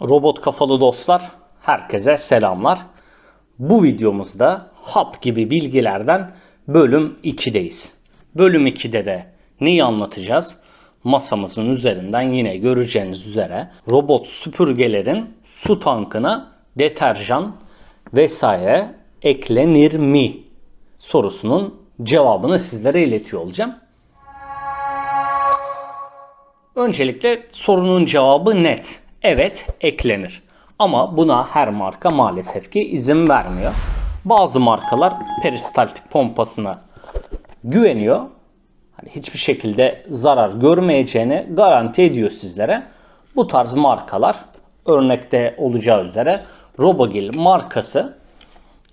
Robot kafalı dostlar, herkese selamlar. Bu videomuzda hap gibi bilgilerden bölüm 2'deyiz. Bölüm 2'de de neyi anlatacağız? Masamızın üzerinden yine göreceğiniz üzere robot süpürgelerin su tankına deterjan vesaire eklenir mi sorusunun cevabını sizlere iletiyor olacağım. Öncelikle sorunun cevabı net. Evet, eklenir. Ama buna her marka maalesef ki izin vermiyor. Bazı markalar peristaltik pompasına güveniyor. Hani hiçbir şekilde zarar görmeyeceğini garanti ediyor sizlere. Bu tarz markalar, örnekte olacağı üzere Robogil markası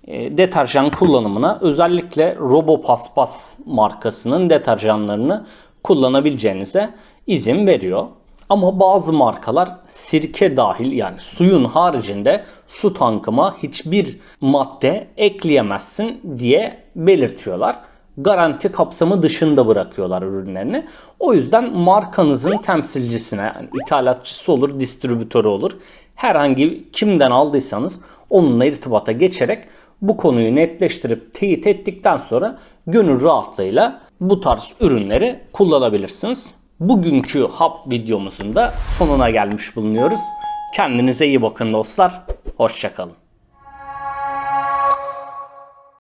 deterjan kullanımına özellikle Robopaspas markasının deterjanlarını kullanabileceğinize izin veriyor. Ama bazı markalar sirke dahil, yani suyun haricinde su tankıma hiçbir madde ekleyemezsin diye belirtiyorlar. Garanti kapsamı dışında bırakıyorlar ürünlerini. O yüzden markanızın temsilcisine, yani ithalatçısı olur, distribütörü olur, herhangi kimden aldıysanız onunla irtibata geçerek bu konuyu netleştirip teyit ettikten sonra gönül rahatlığıyla bu tarz ürünleri kullanabilirsiniz. Bugünkü hap videomuzun da sonuna gelmiş bulunuyoruz. Kendinize iyi bakın dostlar. Hoşça kalın.